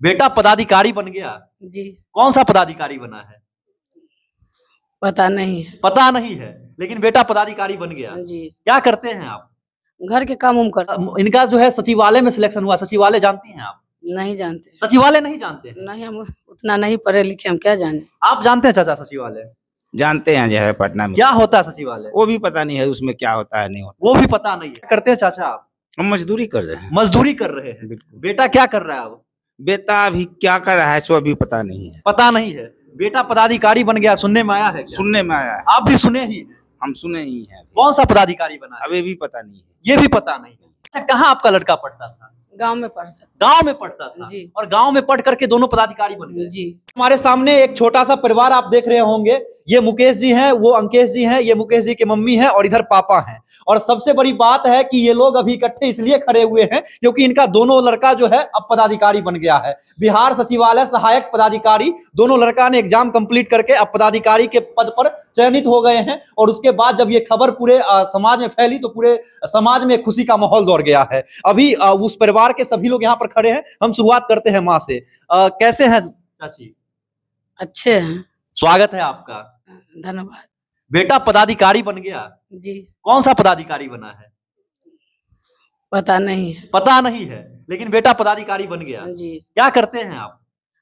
बेटा पदाधिकारी बन गया। जी। कौन सा पदाधिकारी बना है? पता नहीं है। पता नहीं है, लेकिन बेटा पदाधिकारी बन गया। जी। क्या करते हैं आप? घर के काम कर इनका जो है सचिवालय में सिलेक्शन हुआ। सचिवालय जानती हैं आप? नहीं जानते। सचिवालय नहीं जानते हैं? नहीं, हम उतना नहीं पढ़े लिखे, हम क्या जाने। आप जानते हैं चाचा सचिवालय? जानते हैं जो है पटना में क्या होता है सचिवालय? वो भी पता नहीं है उसमें क्या होता है नहीं होता। वो भी पता नहीं है। क्या करते हैं चाचा आप? हम मजदूरी कर रहे हैं। मजदूरी कर रहे हैं। बिल्कुल। बेटा क्या कर रहा है अब? बेटा अभी क्या कर रहा है सो अभी पता नहीं है। पता नहीं है। बेटा पदाधिकारी बन गया, सुनने में आया है क्या? सुनने में आया है। आप भी सुने ही हैं। हम सुने ही हैं। कौन सा पदाधिकारी बना है? अभी भी पता नहीं है। ये भी पता नहीं है। अच्छा, कहाँ आपका लड़का पढ़ता था? गांव में पढ़ता। गांव में पढ़ता था। जी। और गांव में पढ़ करके दोनों पदाधिकारी बन गए। जी। हमारे सामने एक छोटा सा परिवार आप देख रहे होंगे। ये मुकेश जी हैं, वो अंकेश जी हैं, ये मुकेश जी की मम्मी है और इधर पापा हैं। और सबसे बड़ी बात है कि ये लोग अभी इकट्ठे इसलिए खड़े हुए हैं क्योंकि इनका दोनों लड़का जो है अब पदाधिकारी बन गया है। बिहार सचिवालय सहायक पदाधिकारी दोनों लड़का ने एग्जाम कंप्लीट करके अब पदाधिकारी के पद पर चयनित हो गए हैं। और उसके बाद जब ये खबर पूरे समाज में फैली तो पूरे समाज में खुशी का माहौल दौड़ गया है। अभी उस परिवार के सभी लोग यहाँ पर खड़े हैं। हम शुरुआत करते हैं माँ से। कैसे हैं चाची? अच्छे हैं। स्वागत है आपका। धन्यवाद। बेटा पदाधिकारी बन गया। जी। कौन सा पदाधिकारी बना है? पता नहीं है। पता नहीं है, लेकिन बेटा पदाधिकारी बन गया। जी। क्या करते हैं आप?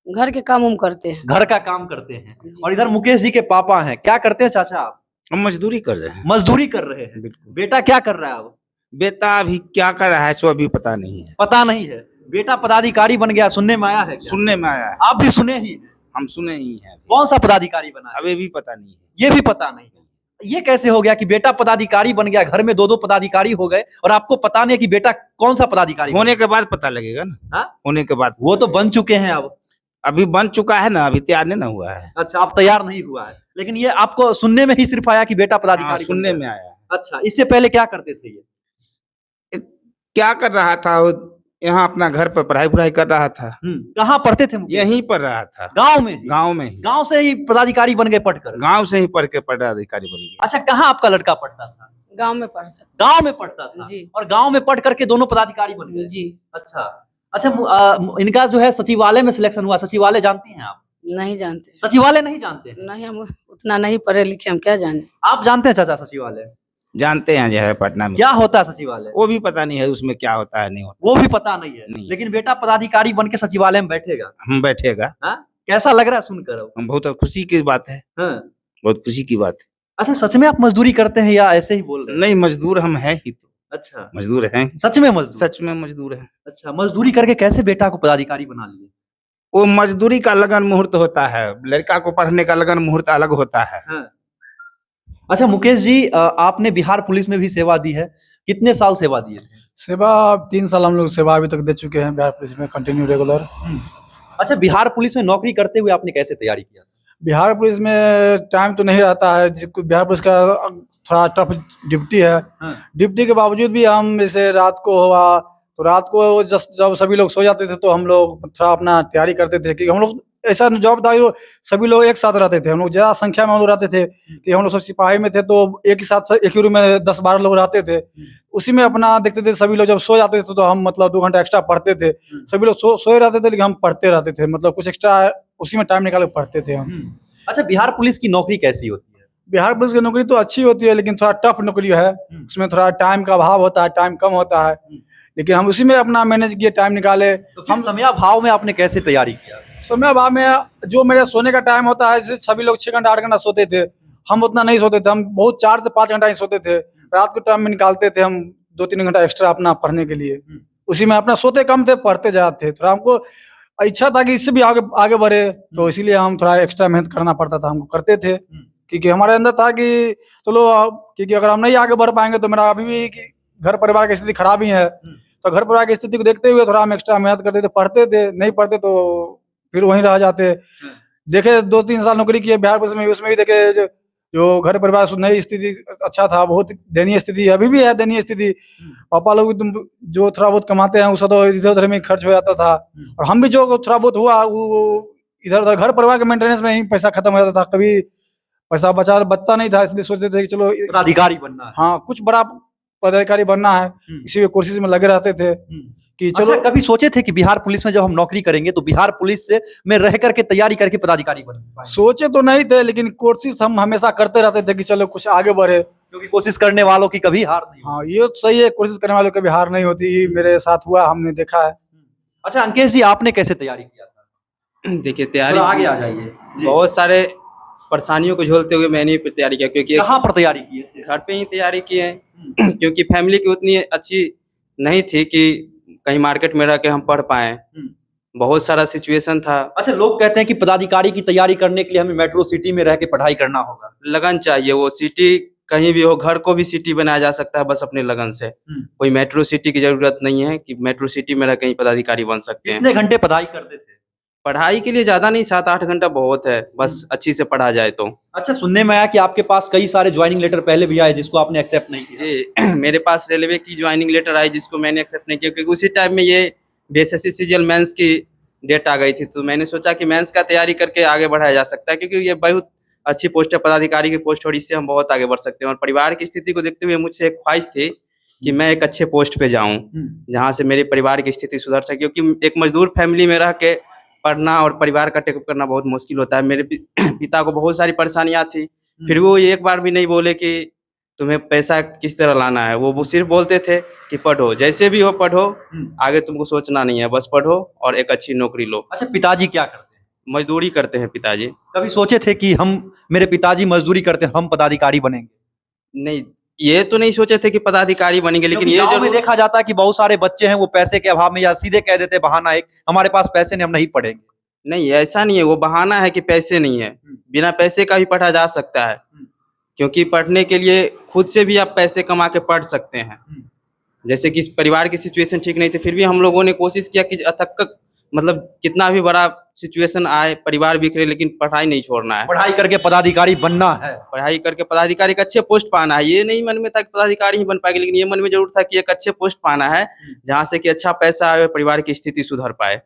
घर के काम करते हैं। घर का काम करते हैं। जी। और इधर मुकेश जी के पापा हैं। क्या करते हैं चाचा आप? हम मजदूरी कर रहे हैं। मजदूरी कर रहे हैं। बिल्कुल। बेटा क्या कर रहा है अब? बेटा अभी क्या कर रहा है सो अभी पता नहीं है। पता नहीं है। बेटा पदाधिकारी बन गया, सुनने में आया है क्या? सुनने में आया है। आप भी सुने ही हैं। हम सुने ही हैं। कौन सा पदाधिकारी बना है? अभी भी पता नहीं है। ये भी पता नहीं है। ये कैसे हो गया कि बेटा पदाधिकारी बन गया? घर में दो दो पदाधिकारी हो गए और आपको पता नहीं है कि बेटा कौन सा पदाधिकारी होने के बाद पता लगेगा ना। हाँ? होने के बाद। वो तो बन चुके हैं अब। अभी बन चुका है ना, अभी तैयार नहीं ना हुआ है। अच्छा, आप तैयार नहीं हुआ है, लेकिन ये आपको सुनने में ही सिर्फ आया कि बेटा हाँ, पदाधिकारी बन सुनने गया। में आया। अच्छा, इससे पहले क्या करते थे ये? क्या कर रहा था वो? यहाँ अपना घर पर पढ़ाई कर रहा था। कहाँ पढ़ते थे मुकेश? यहीं पर रहा था। गांव में? गांव में ही। गांव से ही पदाधिकारी बन गए पढ़कर? गांव से ही पढ़ के पदाधिकारी बन गया। अच्छा, कहाँ आपका लड़का पढ़ता था? गांव में पढ़ता। गांव में पढ़ता था। जी। और गांव में पढ़ करके दोनों पदाधिकारी बन गए? जी। अच्छा अच्छा, इनका जो है सचिवालय में सिलेक्शन हुआ। सचिवालय जानती हैं आप? नहीं जानते। सचिवालय नहीं जानते हैं? नहीं, हम उतना नहीं पढ़े लिखे, हम क्या जाने। आप जानते हैं चाचा सचिवालय? जानते हैं जो है पटना में क्या होता है सचिवालय? वो भी पता नहीं है उसमें क्या होता है नहीं होता। वो भी पता नहीं है। नहीं। लेकिन बेटा पदाधिकारी बन के सचिवालय में बैठेगा। हम बैठेगा। हाँ? कैसा लग रहा है सुनकर? हम बहुत खुशी की बात है। हाँ। बहुत खुशी की बात है। अच्छा, सच में आप मजदूरी करते हैं या ऐसे ही बोल रहे हैं? नहीं, मजदूर हम हैं ही तो। अच्छा, मजदूर हैं। सच में मजदूर? सच में मजदूर हैं। अच्छा, मजदूरी करके कैसे बेटा को पदाधिकारी बना लिए? वो मजदूरी का लगन मुहूर्त होता है, लड़का को पढ़ने का लगन मुहूर्त अलग होता है। हाँ। अच्छा मुकेश जी, आपने बिहार पुलिस में भी सेवा दी है। कितने साल सेवा दिए? सेवा 3 साल हम लोग सेवा अभी तक दे चुके हैं बिहार पुलिस में, कंटिन्यू रेगुलर। अच्छा, बिहार पुलिस में नौकरी करते हुए आपने कैसे तैयारी किया? बिहार पुलिस में टाइम तो नहीं रहता है, बिहार पुलिस का थोड़ा टफ ड्यूटी है। ड्यूटी के बावजूद भी हम जैसे रात को हुआ तो रात को जब सभी लोग सो जाते थे तो हम लोग थोड़ा अपना तैयारी करते थे, क्योंकि हम लोग ऐसा जॉब था जो सभी लोग एक साथ रहते थे। हम लोग ज्यादा संख्या में हम लोग रहते थे कि हम लोग सब सिपाही में थे तो एक ही साथ एक ही रूम में 10-12 लोग रहते थे। उसी में अपना देखते थे, सभी लोग जब सो जाते थे तो हम मतलब 2 घंटा एक्स्ट्रा पढ़ते थे। सभी लोग सोए रहते थे लेकिन हम पढ़ते रहते थे, मतलब कुछ एक्स्ट्रा उसी में टाइम निकाल के पढ़ते थे हम। अच्छा, बिहार पुलिस की नौकरी कैसी होती है? बिहार पुलिस की नौकरी तो अच्छी होती है लेकिन थोड़ा टफ नौकरी है। उसमें थोड़ा टाइम का अभाव होता है, टाइम कम होता है, लेकिन हम उसी में अपना मैनेज किए, टाइम निकाले। तो हम समयाभाव में आपने कैसे तैयारी किया? समय अभाव में जो मेरे सोने का टाइम होता है, जैसे सभी लोग 6 घंटा 8 घंटा सोते थे, हम उतना नहीं सोते थे। हम बहुत 4 से 5 घंटा ही सोते थे। रात को टाइम में निकालते थे हम 2-3 घंटा एक्स्ट्रा अपना पढ़ने के लिए। उसी में अपना सोते कम थे, पढ़ते ज्यादा थे। थोड़ा हमको इच्छा था कि इससे भी आगे बढ़े, तो इसीलिए हम थोड़ा एक्स्ट्रा मेहनत करना पड़ता था, हमको करते थे। क्योंकि हमारे अंदर था कि चलो, क्योंकि अगर हम नहीं आगे बढ़ पाएंगे तो मेरा अभी भी घर परिवार की स्थिति खराब ही है, तो घर परिवार की स्थिति को देखते हुए थोड़ा हम एक्स्ट्रा मेहनत करते थे, पढ़ते थे। नहीं पढ़ते तो फिर वहीं रह जाते। देखे 2-3 साल नौकरी किए बिहार पुलिस में, उसमें भी देखे जो घर परिवार नहीं स्थिति अच्छा था, बहुत दयनीय स्थिति, अभी भी है दयनीय स्थिति। पापा लोग तुम जो थोड़ा बहुत कमाते हैं उसका तो इधर उधर में खर्च हो जाता था, और हम भी जो थोड़ा बहुत हुआ वो इधर उधर घर परिवार के मेंटेनेंस में ही पैसा खत्म हो जाता था। कभी पैसा बचता नहीं था, इसलिए सोचते थे कि चलो पदाधिकारी बनना है। हाँ, कुछ बड़ा पदाधिकारी बनना है, इसी कोशिश में लगे रहते थे कि चलो। अच्छा, कभी सोचे थे कि बिहार पुलिस में जब हम नौकरी करेंगे तो बिहार पुलिस से में रह करके तैयारी करके पदाधिकारी बन पाएंगे? सोचे तो नहीं थे, लेकिन कोशिश हम हमेशा करते रहते थे कि चलो कुछ आगे बढ़े। क्योंकि कोशिश करने वालों की कभी हार नहीं होती। हाँ, ये तो सही है, कोशिश करने वालों की कभी हार नहीं होती। ये मेरे साथ हुआ, हमने देखा है। अच्छा अंकेश जी, आपने कैसे तैयारी किया था? देखिए थोड़ा तैयारी आगे आ जाइए जी। बहुत सारे परेशानियों को झेलते हुए मैंने भी तैयारी किया, क्योंकि एक कहाँ पर तैयारी की है? घर पे ही तैयारी की है क्योंकि फैमिली की उतनी अच्छी नहीं थी कि कहीं मार्केट में रह के हम पढ़ पाए। बहुत सारा सिचुएशन था। अच्छा, लोग कहते हैं कि पदाधिकारी की तैयारी करने के लिए हमें मेट्रो सिटी में रह के पढ़ाई करना होगा। लगन चाहिए, वो सिटी कहीं भी हो, घर को भी सिटी बनाया जा सकता है बस अपने लगन से। कोई मेट्रो सिटी की जरूरत नहीं है कि मेट्रो सिटी में रह कहीं पदाधिकारी बन सकते हैं। कितने घंटे पढ़ाई करते थे? पढ़ाई के लिए ज्यादा नहीं, 7-8 घंटा बहुत है, बस अच्छी से पढ़ा जाए तो। अच्छा, सुनने में आया कि आपके पास कई सारे ज्वाइनिंग लेटर पहले भी आए जिसको आपने एक्सेप्ट नहीं किया। जी मेरे पास रेलवे की ज्वाइनिंग लेटर आई जिसको मैंने एक्सेप्ट नहीं किया, क्योंकि उसी टाइम में ये बीएसएससी सीजीएल मेंस की डेट आ गई थी। तो मैंने सोचा कि मेंस का तैयारी करके आगे बढ़ाया जा सकता है, क्योंकि ये बहुत अच्छी पोस्ट है, पदाधिकारी की पोस्ट, और इससे हम बहुत आगे बढ़ सकते हैं। और परिवार की स्थिति को देखते हुए मुझे एक ख्वाहिश थी कि मैं एक अच्छे पोस्ट पे जाऊं जहां से मेरे परिवार की स्थिति सुधर सके, क्योंकि एक मजदूर फैमिली में रह के पढ़ना और परिवार का टेकअप करना बहुत मुश्किल होता है। मेरे पिता को बहुत सारी परेशानियां थी, फिर वो एक बार भी नहीं बोले कि तुम्हें पैसा किस तरह लाना है। वो सिर्फ बोलते थे कि पढ़ो, जैसे भी हो पढ़ो, आगे तुमको सोचना नहीं है, बस पढ़ो और एक अच्छी नौकरी लो। अच्छा, पिताजी क्या करते हैं? मजदूरी करते हैं पिताजी। कभी सोचे थे कि मेरे पिताजी मजदूरी करते हैं, हम पदाधिकारी बनेंगे? नहीं, ये तो नहीं सोचे थे कि पदाधिकारी बनेंगे, लेकिन क्योंकि ये गाँव जो में देखा जाता है कि बहुत सारे बच्चे हैं वो पैसे के अभाव में या सीधे कह देते बहाना एक, हमारे पास पैसे नहीं, हम नहीं पढ़ेंगे। नहीं, ऐसा नहीं है, वो बहाना है कि पैसे नहीं है। बिना पैसे का भी पढ़ा जा सकता है, क्योंकि पढ़ने के लिए खुद से भी आप पैसे कमा के पढ़ सकते हैं। जैसे कि परिवार की सिचुएशन ठीक नहीं थी, फिर भी हम लोगों ने कोशिश किया कि अथक मतलब कितना भी बड़ा सिचुएशन आए, परिवार बिखरे, लेकिन पढ़ाई नहीं छोड़ना है। पढ़ाई करके पदाधिकारी बनना है। पढ़ाई करके पदाधिकारी का अच्छे पोस्ट पाना है। ये नहीं मन में था कि पदाधिकारी ही बन पाएगी, लेकिन ये मन में जरूर था कि एक अच्छे पोस्ट पाना है जहाँ से कि अच्छा पैसा आए और परिवार की स्थिति सुधर पाए।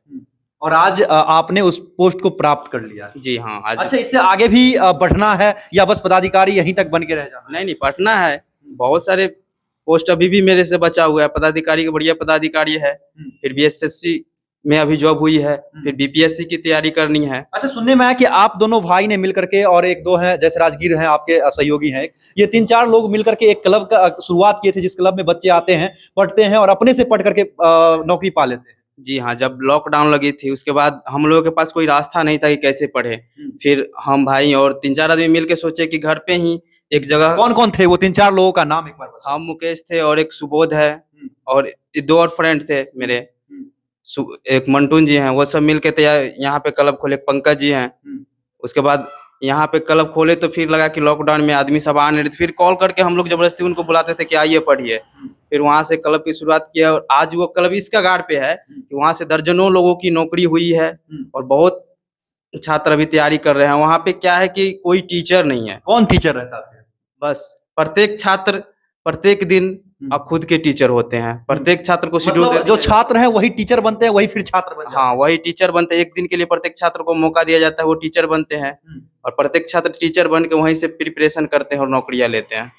और आज आपने उस पोस्ट को प्राप्त कर लिया। जी हाँ, आज। अच्छा, इससे आगे भी बढ़ना है या बस पदाधिकारी यहीं तक बन के रह जाना? नहीं, पढ़ना है। बहुत सारे पोस्ट अभी भी मेरे से बचा हुआ है। पदाधिकारी का बढ़िया पदाधिकारी है, फिर बीएसएससी में अभी जॉब हुई है, फिर बीपीएससी की तैयारी करनी है। अच्छा, सुनने में आया कि आप दोनों भाई ने मिलकर के, और एक दो हैं जैसे राजगीर हैं आपके सहयोगी हैं, ये 3-4 लोग मिलकर के एक क्लब का शुरुआत किए थे, जिस क्लब में बच्चे आते हैं, पढ़ते हैं और अपने से पढ़ करके नौकरी पा लेते हैं। जी हाँ, जब लॉकडाउन लगी थी उसके बाद हम लोगों के पास कोई रास्ता नहीं था कि कैसे पढ़े। फिर हम भाई और 3-4 आदमी मिलके सोचे कि घर पे ही एक जगह। कौन कौन थे वो 3-4 लोगों का नाम एक बार बताओ। हम मुकेश थे और एक सुबोध है और 2 और फ्रेंड थे मेरे, एक मंटून जी हैं। वो सब मिलके तैयार यहाँ पे क्लब खोले, पंकज जी हैं। उसके बाद यहाँ पे क्लब खोले तो फिर लगा कि लॉकडाउन में आदमी सब आ नहीं रहे थे, फिर कॉल करके हम लोग जबरदस्ती उनको बुलाते थे कि आइए पढ़िए। फिर वहाँ से क्लब की शुरुआत किया और आज वो क्लब इस कगार पे है कि वहाँ से दर्जनों लोगों की नौकरी हुई है और बहुत छात्र अभी तैयारी कर रहे हैं। वहाँ पे क्या है कि कोई टीचर नहीं है। कौन टीचर रहता है? बस प्रत्येक छात्र प्रत्येक दिन अब खुद के टीचर होते हैं। प्रत्येक छात्र को शेड्यूल मतलब जो छात्र हैं वही टीचर बनते हैं, वही फिर छात्र बनते हैं। हाँ, वही टीचर बनते हैं। एक दिन के लिए प्रत्येक छात्र को मौका दिया जाता है, वो टीचर बनते हैं और प्रत्येक छात्र टीचर बन के वहीं से प्रिपरेशन करते हैं और नौकरियां लेते हैं।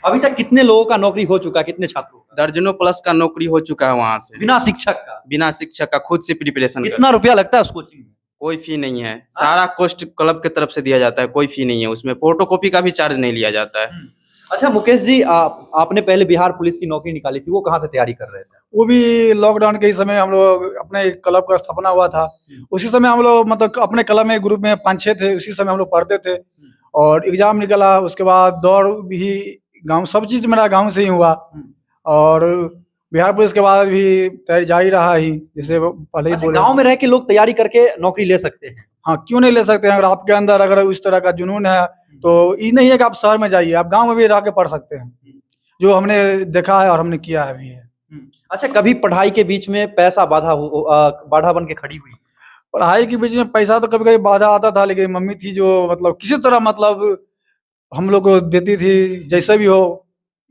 अभी तक कितने लोगों का नौकरी हो चुका है, कितने छात्रों का? दर्जनों प्लस का नौकरी हो चुका है वहां से, बिना शिक्षक का? बिना शिक्षक का, खुद से प्रिपरेशन कर। कितना रुपया लगता है उस कोचिंग में? कोई फी नहीं है, सारा कॉस्ट क्लब की तरफ से दिया जाता है, कोई फी नहीं है उसमें। फोटोकॉपी का भी चार्ज नहीं लिया जाता है। अच्छा मुकेश जी, आपने पहले बिहार पुलिस की नौकरी निकाली थी, वो कहाँ से तैयारी कर रहे थे? वो भी लॉकडाउन के ही समय हम लोग अपने क्लब का स्थापना हुआ था, उसी समय हम लोग मतलब अपने क्लब में ग्रुप में 5-6 थे, उसी समय हम लोग पढ़ते थे और एग्जाम निकला। उसके बाद दौड़ भी गांव, सब चीज मेरा गांव से ही हुआ और बिहार पुलिस के बाद भी तैयारी जारी रहा ही, जैसे पहले ही बोले। गांव में रह के लोग तैयारी करके नौकरी ले सकते हैं? हाँ, क्यों नहीं ले सकते हैं? अगर आपके अंदर अगर उस तरह का जुनून है तो ये नहीं है कि आप शहर में जाइए, आप गांव में भी रह के पढ़ सकते हैं, जो हमने देखा है और हमने किया है भी है। अच्छा, कभी पढ़ाई के बीच में पैसा बाधा बन के खड़ी हुई? पढ़ाई के बीच में पैसा तो कभी कभी बाधा आता था, लेकिन मम्मी थी जो मतलब किसी तरह मतलब हम लोग को देती थी, जैसे भी हो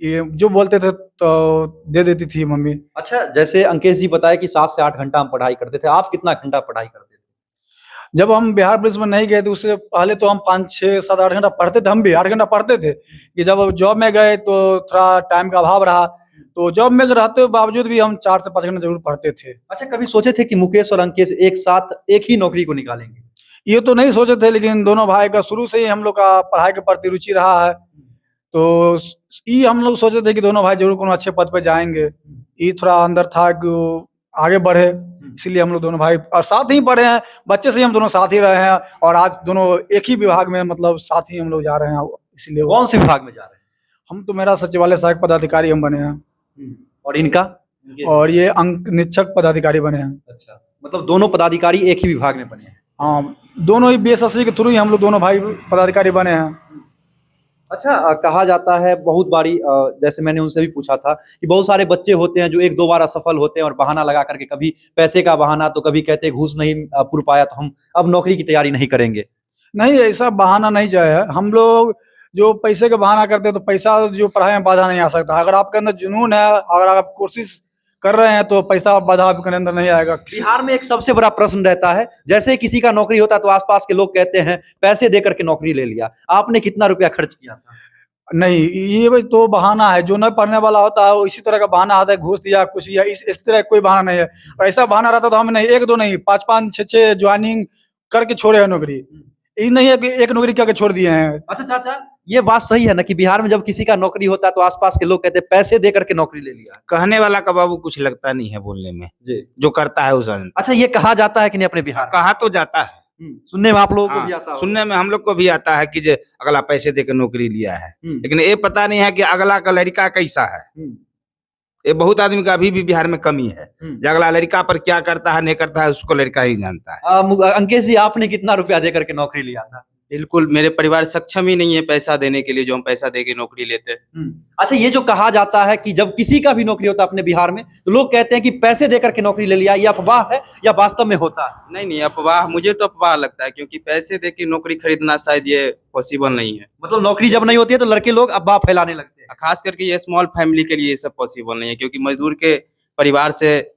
ये जो बोलते थे तो दे देती थी मम्मी। अच्छा, जैसे अंकेश जी बताए कि 7 से 8 घंटा हम पढ़ाई करते थे, आप कितना घंटा पढ़ाई करते थे? जब हम बिहार पुलिस में नहीं गए थे उससे पहले तो हम 5, 6, 7, 8 घंटा पढ़ते थे। हम भी 8 घंटा पढ़ते थे कि जब जॉब में गए तो थोड़ा टाइम का अभाव रहा, तो जॉब में रहते हुए बावजूद भी हम 4 से 5 घंटे जरूर पढ़ते थे। अच्छा, कभी सोचे थे कि मुकेश और अंकेश एक साथ एक ही नौकरी को निकालेंगे? ये तो नहीं सोचे थे, लेकिन दोनों भाई का शुरू से ही हम लोग का पढ़ाई के प्रति रुचि रहा है, तो ये हम लोग सोचे थे कि दोनों भाई जरूर कोनो अच्छे पद पे जाएंगे। ये थोड़ा अंदर था कि वो आगे बढ़े, इसीलिए हम लोग दोनों भाई और साथ ही पढ़े हैं। बच्चे से ही हम दोनों साथ ही रहे हैं और आज दोनों एक ही विभाग में मतलब साथ ही हम लोग जा रहे हैं, इसलिए कौन से विभाग में जा रहे हम तो मेरा सचिवालय सहायक पदाधिकारी हम बने हैं हैं? और इनका? और ये अंक निरीक्षक पदाधिकारी बने हैं। अच्छा, मतलब दोनों पदाधिकारी एक ही विभाग में बने हैं। हाँ, दोनों ही बीएसएससी के थ्रू ही हम लोग दोनों भाई पदाधिकारी बने हैं। अच्छा, कहा जाता है बहुत बारी, जैसे मैंने उनसे भी पूछा था कि बहुत सारे बच्चे होते हैं जो एक दो बार असफल होते हैं और बहाना लगा करके, कभी पैसे का बहाना तो कभी कहते हैं घूस नहीं पुर पाया तो हम अब नौकरी की तैयारी नहीं करेंगे। नहीं, ऐसा बहाना नहीं जाए। हम लोग जो पैसे का बहाना करते हैं तो पैसा जो पढ़ाई में बाधा नहीं आ सकता। अगर आपके अंदर जुनून है, अगर आप कोशिश कर रहे हैं तो पैसा बाधा आपके अंदर नहीं आएगा। बिहार में एक सबसे बड़ा प्रश्न रहता है, जैसे किसी का नौकरी होता है तो आसपास के लोग कहते हैं पैसे दे करके नौकरी ले लिया। आपने कितना रुपया खर्च किया था? नहीं, ये भाई तो बहाना है। जो न पढ़ने वाला होता है वो इसी तरह का बहाना आता है, घूस दिया कुछ या इस तरह कोई बहाना नहीं है। और ऐसा बहाना रहता तो हम नहीं, एक दो नहीं, 5-5 6-6 ज्वाइनिंग करके छोड़े हैं नौकरी। ये नहीं है कि एक नौकरी करके छोड़ दिए हैं। अच्छा चाचा, ये बात सही है ना कि बिहार में जब किसी का नौकरी होता है तो आसपास के लोग कहते हैं पैसे दे करके नौकरी ले लिया? कहने वाला का बाबू कुछ लगता नहीं है बोलने में, जी। जो करता है उस अच्छा, ये कहा जाता है कि नहीं अपने बिहार? कहा तो जाता है, सुनने में आप लोगों को भी हाँ, आता होगा। सुनने में हम लोग को भी आता है कि जे अगला पैसे दे के नौकरी लिया है, हम्म। लेकिन ये पता नहीं है कि अगला का लड़का कैसा है। ये बहुत आदमी का अभी भी बिहार में कमी है, जो अगला लड़का पर क्या करता है नहीं करता है उसको लड़का ही जानता है। अंकेश जी, आपने कितना रुपया दे करके नौकरी लिया था? बिल्कुल, मेरे परिवार सक्षम ही नहीं है पैसा देने के लिए जो हम पैसा दे के नौकरी लेते हैं। अच्छा, ये जो कहा जाता है कि जब किसी का भी नौकरी होता है अपने बिहार में तो लोग कहते हैं कि पैसे दे करके नौकरी ले लिया, ये अफवाह है या वास्तव में होता है? नहीं, अफवाह, मुझे तो अफवाह लगता है, क्योंकि पैसे दे के नौकरी खरीदना शायद ये पॉसिबल नहीं है। मतलब नौकरी जब नहीं होती है तो लड़के लोग अफवाह फैलाने लगते हैं। खास करके ये स्मॉल फैमिली के लिए ये सब पॉसिबल नहीं है, क्योंकि मजदूर के परिवार से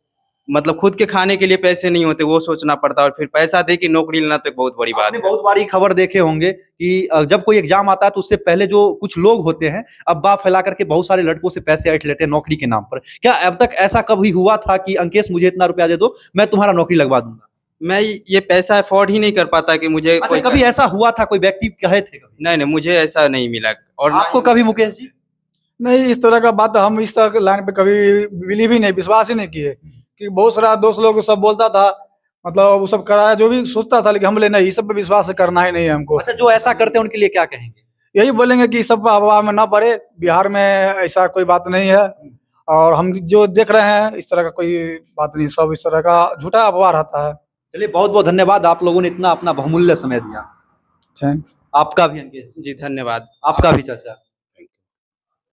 मतलब खुद के खाने के लिए पैसे नहीं होते, वो सोचना पड़ता है, और फिर पैसा दे के नौकरी लेना तो एक बहुत बड़ी बात आपने है। बहुत बारी खबर देखे होंगे कि जब कोई एग्जाम आता है तो उससे पहले जो कुछ लोग होते हैं अफवाह फैला करके बहुत सारे लड़कों से पैसे ऐंठ लेते हैं नौकरी के नाम पर। क्या अब तक ऐसा कभी हुआ था कि अंकेश मुझे इतना रुपया दे दो, मैं तुम्हारा नौकरी लगवा दूंगा? मैं ये पैसा अफोर्ड ही नहीं कर पाता कि मुझे अच्छा, कोई कभी ऐसा हुआ था, कोई व्यक्ति कहे थे कभी? नहीं, मुझे ऐसा नहीं मिला। और आपको कभी मुकेश जी? नहीं, इस तरह का बात हम इस तरह के लाइन पे कभी बिलीव ही नहीं, विश्वास ही नहीं किए। कि बहुत सारा दोस्त लोग सब बोलता था, मतलब वो सब कराया जो भी सोचता था, लेकिन हम ले नहीं, इस सब पे विश्वास करना ही नहीं है हमको। अच्छा, जो ऐसा करते हैं उनके लिए क्या कहेंगे? यही बोलेंगे कि इस सब अफवाह में ना पड़े, बिहार में ऐसा कोई बात नहीं है और हम जो देख रहे हैं इस तरह का कोई बात नहीं, सब इस तरह का झूठा अफवाह रहता है। चलिए, बहुत बहुत धन्यवाद, आप लोगों ने इतना अपना बहुमूल्य समय दिया। थैंक्स। आपका भी अंकेश जी, धन्यवाद। आपका भी चाचा।